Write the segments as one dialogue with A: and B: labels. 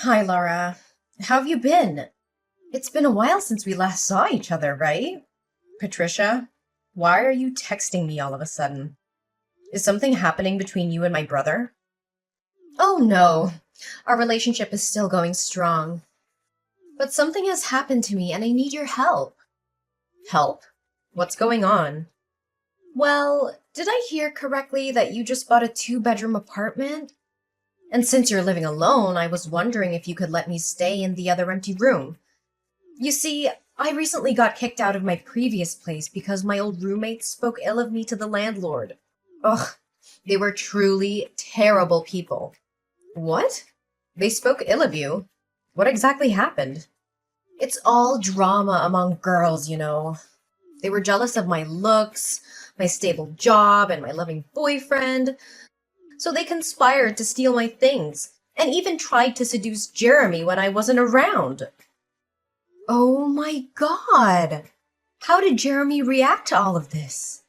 A: Hi, Laura. How have you been? It's been a while since we last saw each other, right? Patricia, why are you texting me all of a sudden? Is something happening between you and my brother? Oh no, our relationship is still going strong. But something has happened to me and I need your help. Help? What's going on? Well, did I hear correctly that you just bought a two-bedroom apartment? And since you're living alone, I was wondering if you could let me stay in the other empty room. You see, I recently got kicked out of my previous place because my old roommates spoke ill of me to the landlord. Ugh, they were truly terrible people. What? They spoke ill of you? What exactly happened? It's all drama among girls, you know. They were jealous of my looks, my stable job, and my loving boyfriend, so they conspired to steal my things, and even tried to seduce Jeremy when I wasn't around. Oh my god! How did Jeremy react to all of this?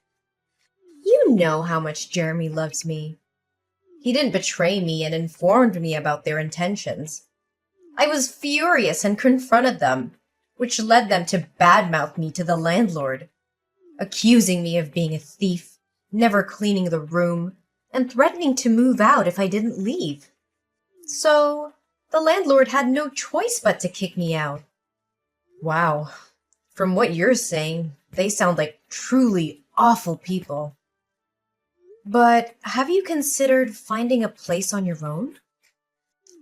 A: You know how much Jeremy loves me. He didn't betray me and informed me about their intentions. I was furious and confronted them, which led them to badmouth me to the landlord, accusing me of being a thief, never cleaning the room, and threatening to move out if I didn't leave. So, the landlord had no choice but to kick me out. Wow. From what you're saying, they sound like truly awful people. But have you considered finding a place on your own?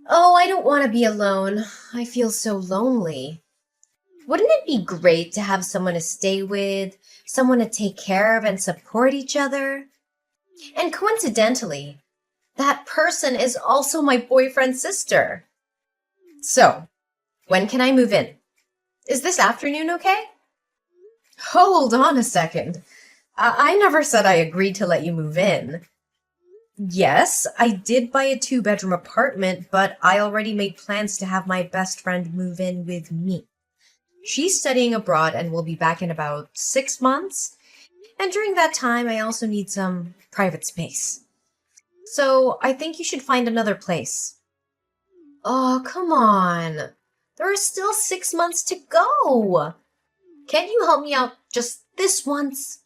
A: Oh, I don't want to be alone. I feel so lonely. Wouldn't it be great to have someone to stay with, someone to take care of and support each other? And coincidentally, that person is also my boyfriend's sister. So, when can I move in? Is this afternoon okay? Hold on a second. I never said I agreed to let you move in. Yes, I did buy a two-bedroom apartment, but I already made plans to have my best friend move in with me. She's studying abroad and will be back in about 6 months, and during that time I also need some private space. So I think you should find another place. Oh, come on. There are still 6 months to go. Can't you help me out just this once?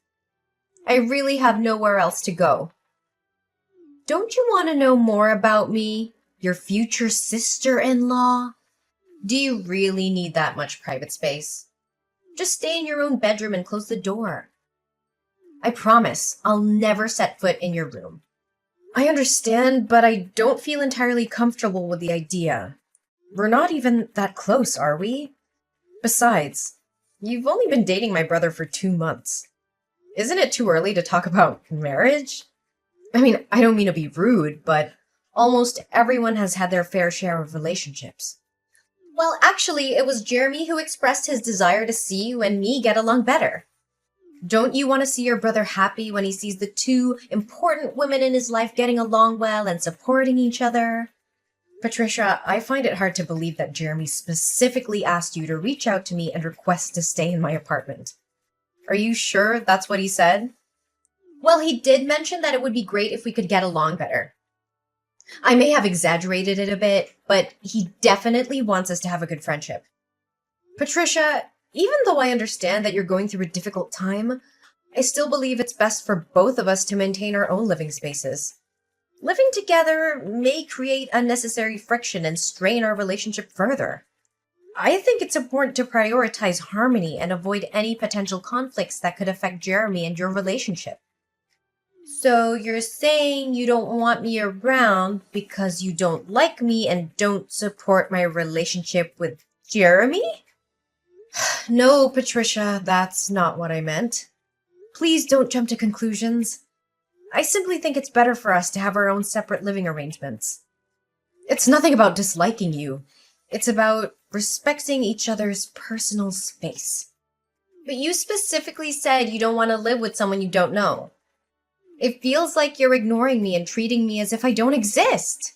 A: I really have nowhere else to go. Don't you want to know more about me, your future sister-in-law? Do you really need that much private space? Just stay in your own bedroom and close the door. I promise I'll never set foot in your room. I understand, but I don't feel entirely comfortable with the idea. We're not even that close, are we? Besides, you've only been dating my brother for 2 months. Isn't it too early to talk about marriage? I mean, I don't mean to be rude, but almost everyone has had their fair share of relationships. Well, actually, it was Jeremy who expressed his desire to see you and me get along better. Don't you want to see your brother happy when he sees the two important women in his life getting along well and supporting each other? Patricia, I find it hard to believe that Jeremy specifically asked you to reach out to me and request to stay in my apartment. Are you sure that's what he said? Well, he did mention that it would be great if we could get along better. I may have exaggerated it a bit, but he definitely wants us to have a good friendship. Patricia, even though I understand that you're going through a difficult time, I still believe it's best for both of us to maintain our own living spaces. Living together may create unnecessary friction and strain our relationship further. I think it's important to prioritize harmony and avoid any potential conflicts that could affect Jeremy and your relationship. So you're saying you don't want me around because you don't like me and don't support my relationship with Jeremy? No, Patricia, that's not what I meant. Please don't jump to conclusions. I simply think it's better for us to have our own separate living arrangements. It's nothing about disliking you. It's about respecting each other's personal space. But you specifically said you don't want to live with someone you don't know. It feels like you're ignoring me and treating me as if I don't exist.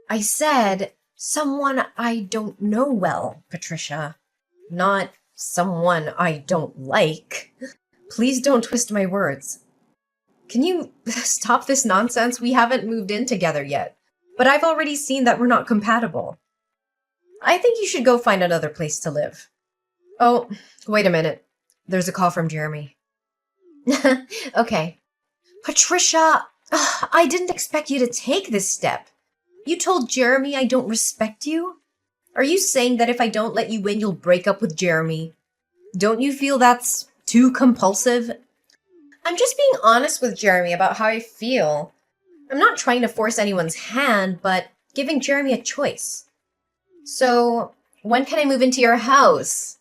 A: I said someone I don't know well, Patricia, not someone I don't like. Please don't twist my words. Can you stop this nonsense? We haven't moved in together yet, but I've already seen that we're not compatible. I think you should go find another place to live. Oh, wait a minute. There's a call from Jeremy. Okay. Patricia, I didn't expect you to take this step. You told Jeremy I don't respect you? Are you saying that if I don't let you win, you'll break up with Jeremy? Don't you feel that's too compulsive? I'm just being honest with Jeremy about how I feel. I'm not trying to force anyone's hand, but giving Jeremy a choice. So, when can I move into your house?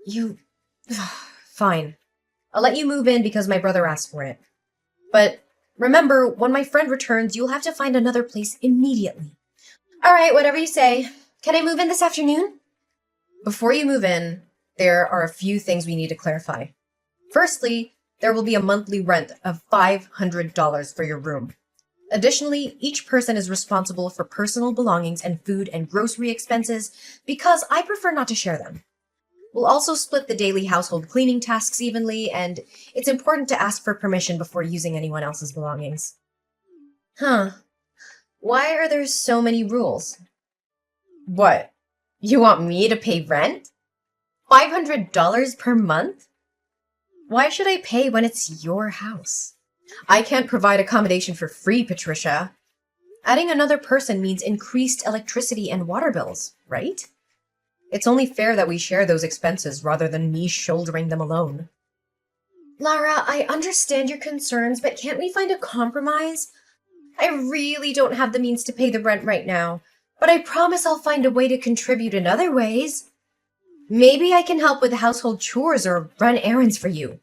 A: You... Fine. I'll let you move in because my brother asked for it. But remember, when my friend returns, you'll have to find another place immediately. All right, whatever you say. Can I move in this afternoon? Before you move in, there are a few things we need to clarify. Firstly, there will be a monthly rent of $500 for your room. Additionally, each person is responsible for personal belongings and food and grocery expenses because I prefer not to share them. We'll also split the daily household cleaning tasks evenly, and it's important to ask for permission before using anyone else's belongings. Huh. Why are there so many rules? What? You want me to pay rent? $500 per month? Why should I pay when it's your house? I can't provide accommodation for free, Patricia. Adding another person means increased electricity and water bills, right? It's only fair that we share those expenses rather than me shouldering them alone. Lara, I understand your concerns, but can't we find a compromise? I really don't have the means to pay the rent right now, but I promise I'll find a way to contribute in other ways. Maybe I can help with household chores or run errands for you.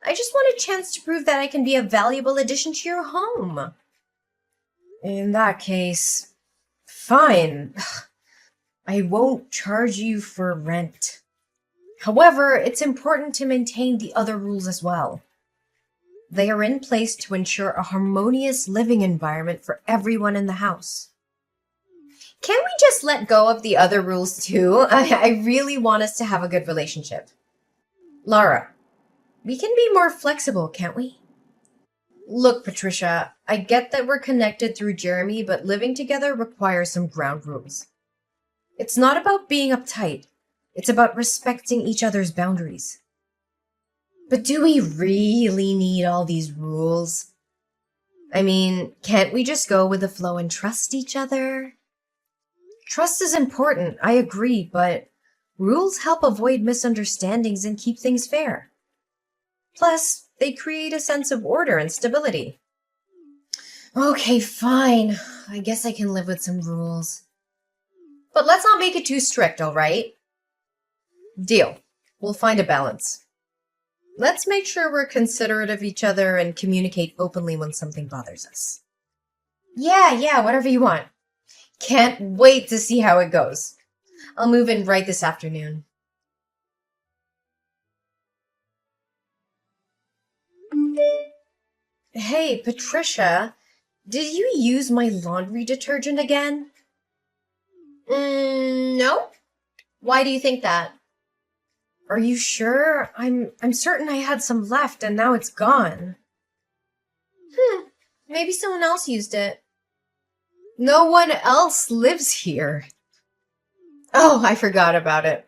A: I just want a chance to prove that I can be a valuable addition to your home. In that case, fine. I won't charge you for rent. However, it's important to maintain the other rules as well. They are in place to ensure a harmonious living environment for everyone in the house. Can't we just let go of the other rules too? I really want us to have a good relationship. Lara, we can be more flexible, can't we? Look, Patricia, I get that we're connected through Jeremy, but living together requires some ground rules. It's not about being uptight. It's about respecting each other's boundaries. But do we really need all these rules? I mean, can't we just go with the flow and trust each other? Trust is important, I agree, but rules help avoid misunderstandings and keep things fair. Plus, they create a sense of order and stability. Okay, fine. I guess I can live with some rules. But let's not make it too strict, all right? Deal. We'll find a balance. Let's make sure we're considerate of each other and communicate openly when something bothers us. Yeah, whatever you want. Can't wait to see how it goes. I'll move in right this afternoon. Hey, Patricia, did you use my laundry detergent again? No. Why do you think that? Are you sure? I'm certain I had some left and now it's gone. Maybe someone else used it. No one else lives here. Oh, I forgot about it.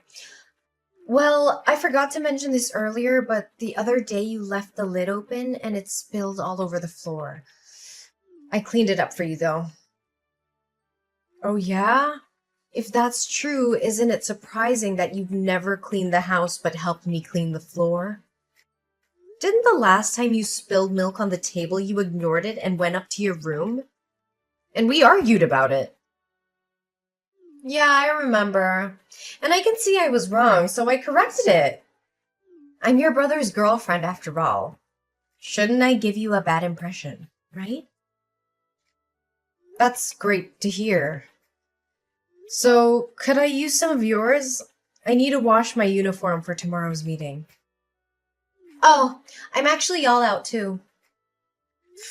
A: Well, I forgot to mention this earlier, but the other day you left the lid open and it spilled all over the floor. I cleaned it up for you, though. Oh, yeah? If that's true, isn't it surprising that you've never cleaned the house but helped me clean the floor? Didn't the last time you spilled milk on the table you ignored it and went up to your room? And we argued about it. Yeah, I remember. And I can see I was wrong, so I corrected it. I'm your brother's girlfriend after all. Shouldn't I give you a bad impression, right? That's great to hear. So, could I use some of yours? I need to wash my uniform for tomorrow's meeting. Oh, I'm actually all out too.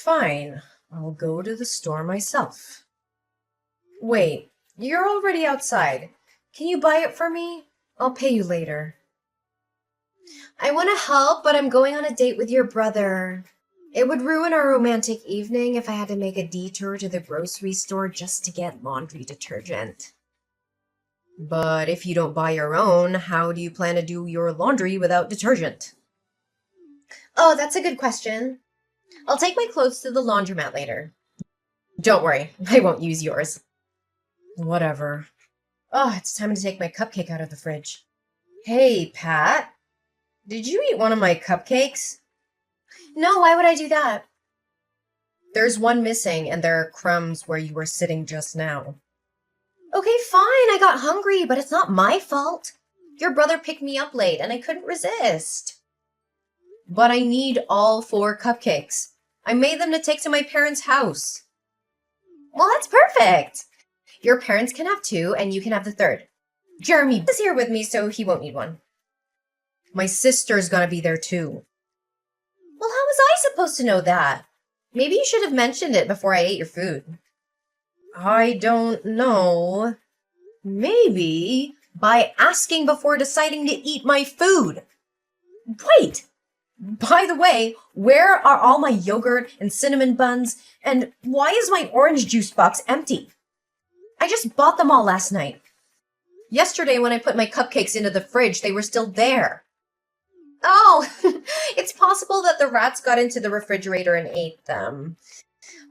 A: Fine. I'll go to the store myself. Wait, you're already outside. Can you buy it for me? I'll pay you later. I want to help, but I'm going on a date with your brother. It would ruin our romantic evening if I had to make a detour to the grocery store just to get laundry detergent. But if you don't buy your own, how do you plan to do your laundry without detergent? Oh, that's a good question. I'll take my clothes to the laundromat later. Don't worry, I won't use yours. Whatever. Oh, it's time to take my cupcake out of the fridge. Hey, Pat. Did you eat one of my cupcakes? No, why would I do that? There's one missing, and there are crumbs where you were sitting just now. Okay, fine, I got hungry, but it's not my fault. Your brother picked me up late, and I couldn't resist. But I need all 4 cupcakes. I made them to take to my parents' house. Well, that's perfect. Your parents can have 2, and you can have the 3rd. Jeremy is here with me, so he won't need one. My sister's gonna be there too. Well, how was I supposed to know that? Maybe you should have mentioned it before I ate your food. I don't know. Maybe by asking before deciding to eat my food. Wait! By the way, where are all my yogurt and cinnamon buns? And why is my orange juice box empty? I just bought them all last night. Yesterday when I put my cupcakes into the fridge, they were still there. Oh, it's possible that the rats got into the refrigerator and ate them.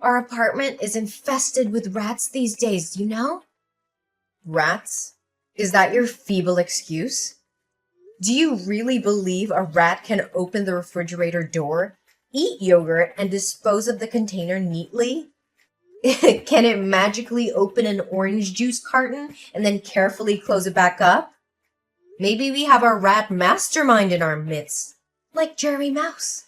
A: Our apartment is infested with rats these days, you know? Rats? Is that your feeble excuse? Do you really believe a rat can open the refrigerator door, eat yogurt, and dispose of the container neatly? Can it magically open an orange juice carton and then carefully close it back up? Maybe we have a rat mastermind in our midst, like Jerry Mouse.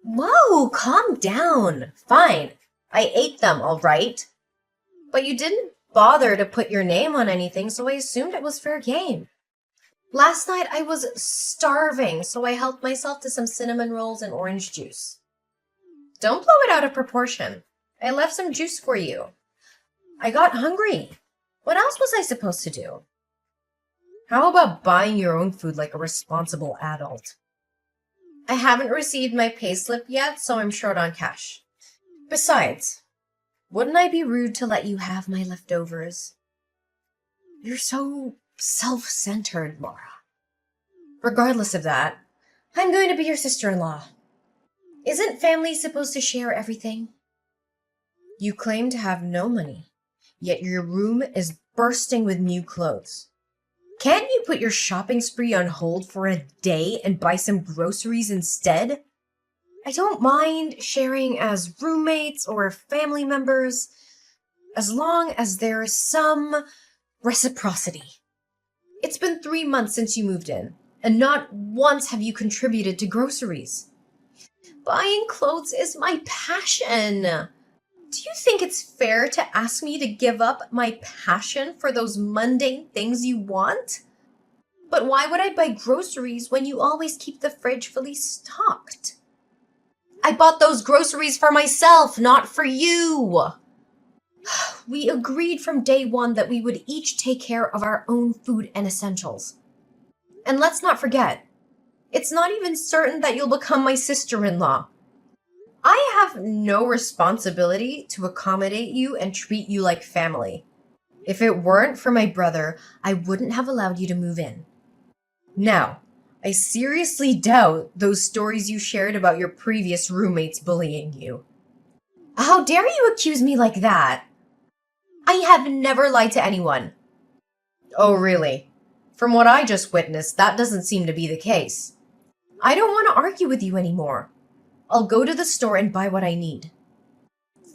A: Whoa, calm down. Fine, I ate them, all right. But you didn't bother to put your name on anything, so I assumed it was fair game. Last night I was starving, so I helped myself to some cinnamon rolls and orange juice. Don't blow it out of proportion. I left some juice for you. I got hungry. What else was I supposed to do? How about buying your own food like a responsible adult? I haven't received my payslip yet, so I'm short on cash. Besides, wouldn't I be rude to let you have my leftovers? You're so self-centered, Laura. Regardless of that, I'm going to be your sister-in-law. Isn't family supposed to share everything? You claim to have no money, yet your room is bursting with new clothes. Can't you put your shopping spree on hold for a day and buy some groceries instead? I don't mind sharing as roommates or family members, as long as there is some reciprocity. It's been 3 months since you moved in, and not once have you contributed to groceries. Buying clothes is my passion. Do you think it's fair to ask me to give up my passion for those mundane things you want? But why would I buy groceries when you always keep the fridge fully stocked? I bought those groceries for myself, not for you. We agreed from day one that we would each take care of our own food and essentials. And let's not forget, it's not even certain that you'll become my sister-in-law. I have no responsibility to accommodate you and treat you like family. If it weren't for my brother, I wouldn't have allowed you to move in. Now, I seriously doubt those stories you shared about your previous roommates bullying you. How dare you accuse me like that? I have never lied to anyone. Oh, really? From what I just witnessed, that doesn't seem to be the case. I don't want to argue with you anymore. I'll go to the store and buy what I need.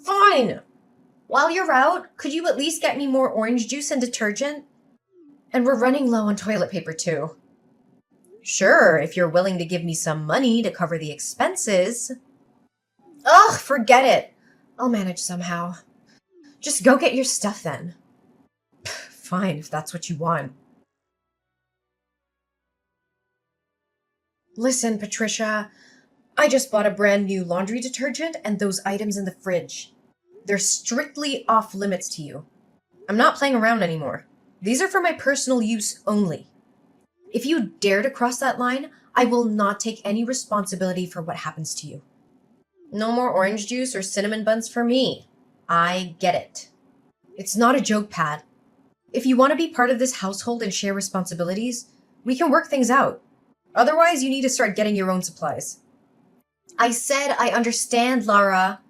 A: Fine! While you're out, could you at least get me more orange juice and detergent? And we're running low on toilet paper too. Sure, if you're willing to give me some money to cover the expenses. Ugh, forget it. I'll manage somehow. Just go get your stuff then. Fine, if that's what you want. Listen, Patricia, I just bought a brand new laundry detergent and those items in the fridge. They're strictly off limits to you. I'm not playing around anymore. These are for my personal use only. If you dare to cross that line, I will not take any responsibility for what happens to you. No more orange juice or cinnamon buns for me. I get it. It's not a joke, Pat. If you want to be part of this household and share responsibilities, we can work things out. Otherwise, you need to start getting your own supplies. I said I understand, Lara.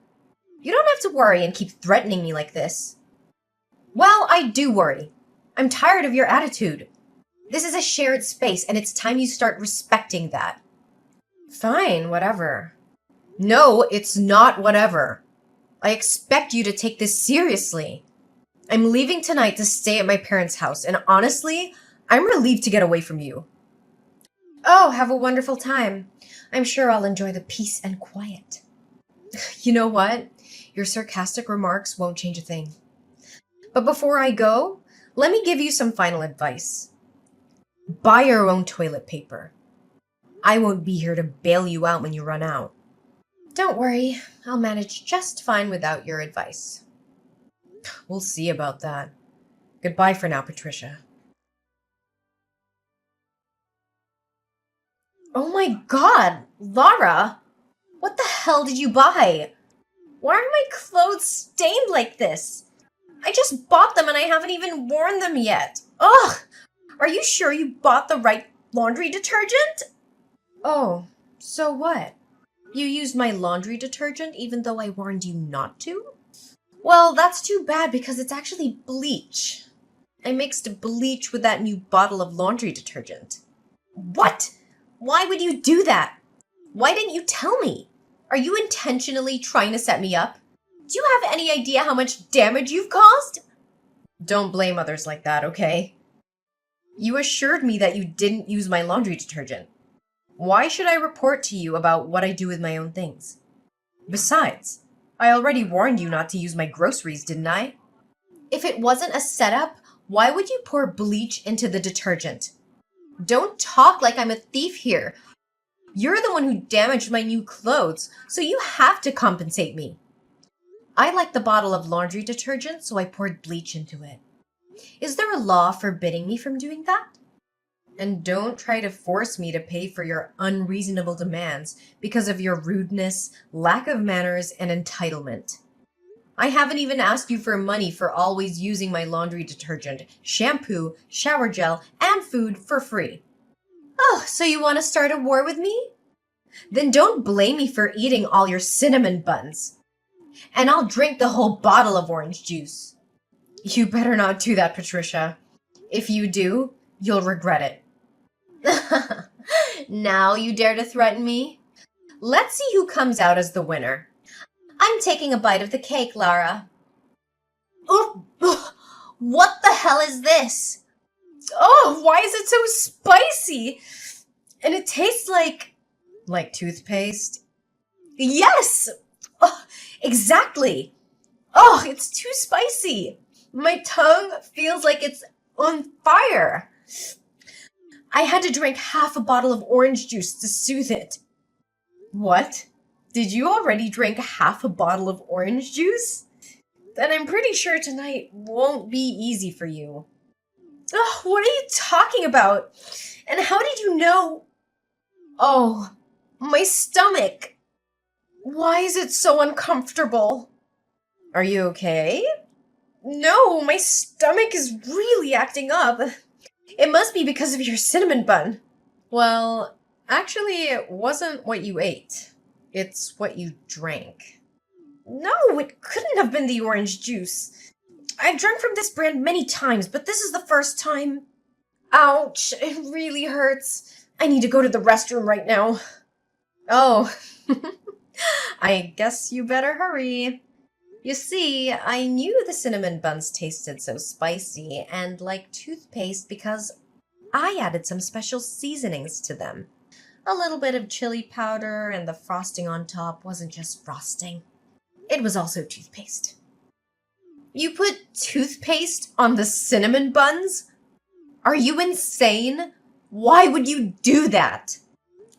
A: You don't have to worry and keep threatening me like this. Well, I do worry. I'm tired of your attitude. This is a shared space, and it's time you start respecting that. Fine, whatever. No, it's not whatever. I expect you to take this seriously. I'm leaving tonight to stay at my parents' house, and honestly, I'm relieved to get away from you. Oh, have a wonderful time. I'm sure I'll enjoy the peace and quiet. You know what? Your sarcastic remarks won't change a thing. But before I go, let me give you some final advice. Buy your own toilet paper. I won't be here to bail you out when you run out. Don't worry, I'll manage just fine without your advice. We'll see about that. Goodbye for now, Patricia. Oh my god, Lara! What the hell did you buy? Why are my clothes stained like this? I just bought them and I haven't even worn them yet. Ugh! Are you sure you bought the right laundry detergent? Oh, so what? You used my laundry detergent even though I warned you not to? Well, that's too bad because it's actually bleach. I mixed bleach with that new bottle of laundry detergent. What? Why would you do that? Why didn't you tell me? Are you intentionally trying to set me up? Do you have any idea how much damage you've caused? Don't blame others like that, okay? You assured me that you didn't use my laundry detergent. Why should I report to you about what I do with my own things? Besides, I already warned you not to use my groceries, didn't I? If it wasn't a setup, why would you pour bleach into the detergent? Don't talk like I'm a thief here. You're the one who damaged my new clothes, so you have to compensate me. I like the bottle of laundry detergent, so I poured bleach into it. Is there a law forbidding me from doing that? And don't try to force me to pay for your unreasonable demands because of your rudeness, lack of manners, and entitlement. I haven't even asked you for money for always using my laundry detergent, shampoo, shower gel, and food for free. Oh, so you want to start a war with me? Then don't blame me for eating all your cinnamon buns. And I'll drink the whole bottle of orange juice. You better not do that, Patricia. If you do, you'll regret it. Now you dare to threaten me? Let's see who comes out as the winner. I'm taking a bite of the cake, Lara. Oh, what the hell is this? Oh, why is it so spicy? And it tastes like... Like toothpaste? Yes! Oh, exactly. Oh, it's too spicy. My tongue feels like it's on fire. I had to drink half a bottle of orange juice to soothe it. What? Did you already drink half a bottle of orange juice? Then I'm pretty sure tonight won't be easy for you. Ugh, what are you talking about? And how did you know? Oh, my stomach. Why is it so uncomfortable? Are you okay? No, my stomach is really acting up. It must be because of your cinnamon bun. Well, actually, it wasn't what you ate. It's what you drank. No, it couldn't have been the orange juice. I've drunk from this brand many times, but this is the first time. Ouch, it really hurts. I need to go to the restroom right now. Oh, I guess you better hurry. You see, I knew the cinnamon buns tasted so spicy and like toothpaste because I added some special seasonings to them. A little bit of chili powder, and the frosting on top wasn't just frosting. It was also toothpaste. You put toothpaste on the cinnamon buns? Are you insane? Why would you do that?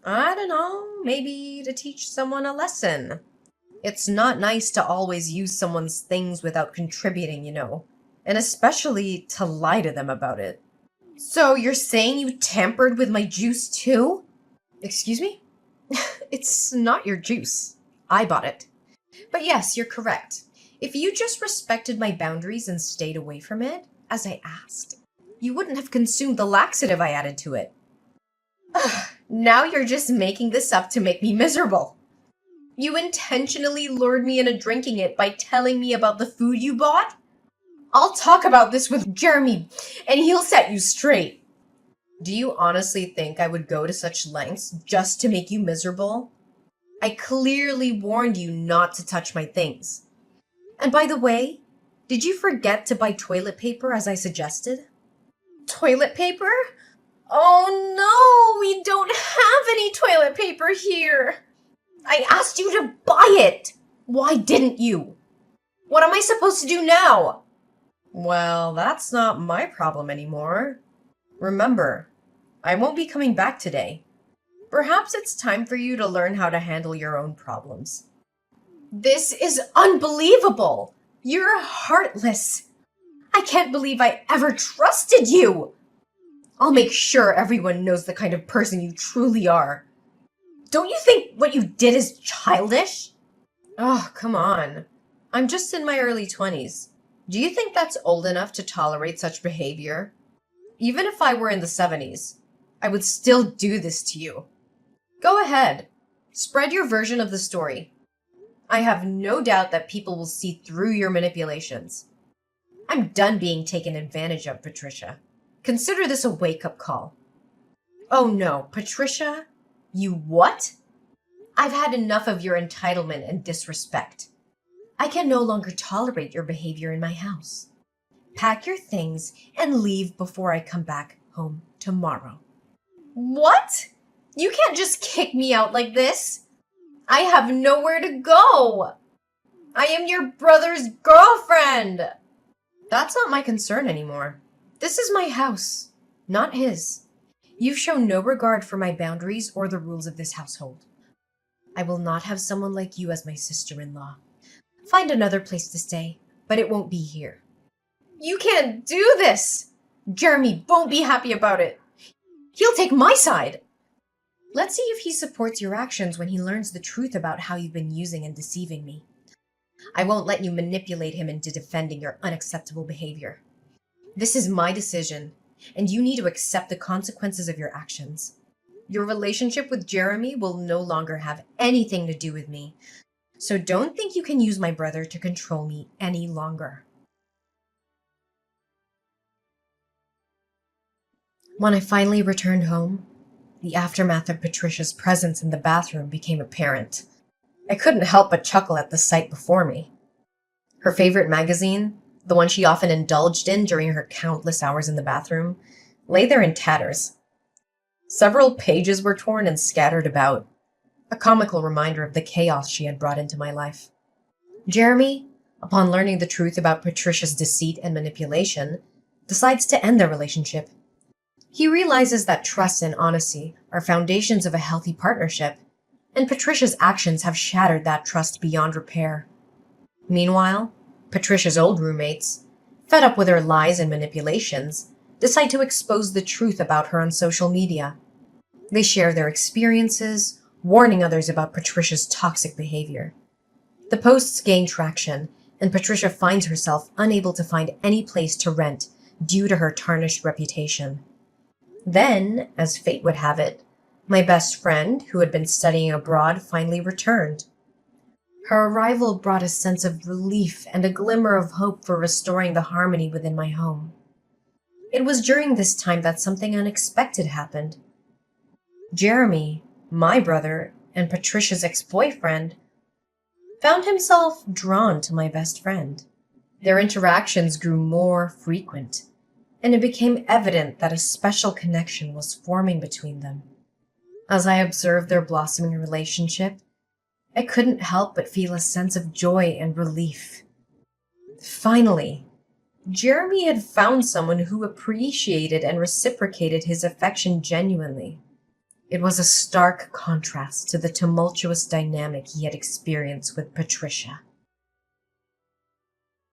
A: I don't know, maybe to teach someone a lesson. It's not nice to always use someone's things without contributing, you know, and especially to lie to them about it. So you're saying you tampered with my juice too? Excuse me? It's not your juice. I bought it. But yes, you're correct. If you just respected my boundaries and stayed away from it, as I asked. You wouldn't have consumed the laxative I added to it. Ugh, now you're just making this up to make me miserable. You intentionally lured me into drinking it by telling me about the food you bought? I'll talk about this with Jeremy, and he'll set you straight. Do you honestly think I would go to such lengths just to make you miserable? I clearly warned you not to touch my things. And by the way, did you forget to buy toilet paper as I suggested? Toilet paper? Oh no, we don't have any toilet paper here. I asked you to buy it. Why didn't you? What am I supposed to do now? Well, that's not my problem anymore. Remember, I won't be coming back today. Perhaps it's time for you to learn how to handle your own problems. This is unbelievable. You're heartless. I can't believe I ever trusted you. I'll make sure everyone knows the kind of person you truly are. Don't you think what you did is childish? Oh, come on. I'm just in my early 20s. Do you think that's old enough to tolerate such behavior? Even if I were in the 70s, I would still do this to you. Go ahead. Spread your version of the story. I have no doubt that people will see through your manipulations. I'm done being taken advantage of, Patricia. Consider this a wake-up call. Oh no, Patricia? You what? I've had enough of your entitlement and disrespect. I can no longer tolerate your behavior in my house. Pack your things and leave before I come back home tomorrow. What? You can't just kick me out like this. I have nowhere to go. I am your brother's girlfriend. That's not my concern anymore. This is my house, not his. You've shown no regard for my boundaries or the rules of this household. I will not have someone like you as my sister-in-law. Find another place to stay, but it won't be here. You can't do this! Jeremy won't be happy about it. He'll take my side. Let's see if he supports your actions when he learns the truth about how you've been using and deceiving me. I won't let you manipulate him into defending your unacceptable behavior. This is my decision, and you need to accept the consequences of your actions. Your relationship with Jeremy will no longer have anything to do with me, so don't think you can use my brother to control me any longer. When I finally returned home, the aftermath of Patricia's presence in the bathroom became apparent. I couldn't help but chuckle at the sight before me. Her favorite magazine, the one she often indulged in during her countless hours in the bathroom, lay there in tatters. Several pages were torn and scattered about, a comical reminder of the chaos she had brought into my life. Jeremy, upon learning the truth about Patricia's deceit and manipulation, decides to end their relationship. He realizes that trust and honesty are foundations of a healthy partnership, and Patricia's actions have shattered that trust beyond repair. Meanwhile, Patricia's old roommates, fed up with her lies and manipulations, decide to expose the truth about her on social media. They share their experiences, warning others about Patricia's toxic behavior. The posts gain traction, and Patricia finds herself unable to find any place to rent due to her tarnished reputation. Then, as fate would have it, my best friend, who had been studying abroad, finally returned. Her arrival brought a sense of relief and a glimmer of hope for restoring the harmony within my home. It was during this time that something unexpected happened. Jeremy, my brother, and Patricia's ex-boyfriend, found himself drawn to my best friend. Their interactions grew more frequent, and it became evident that a special connection was forming between them. As I observed their blossoming relationship, I couldn't help but feel a sense of joy and relief. Finally, Jeremy had found someone who appreciated and reciprocated his affection genuinely. It was a stark contrast to the tumultuous dynamic he had experienced with Patricia.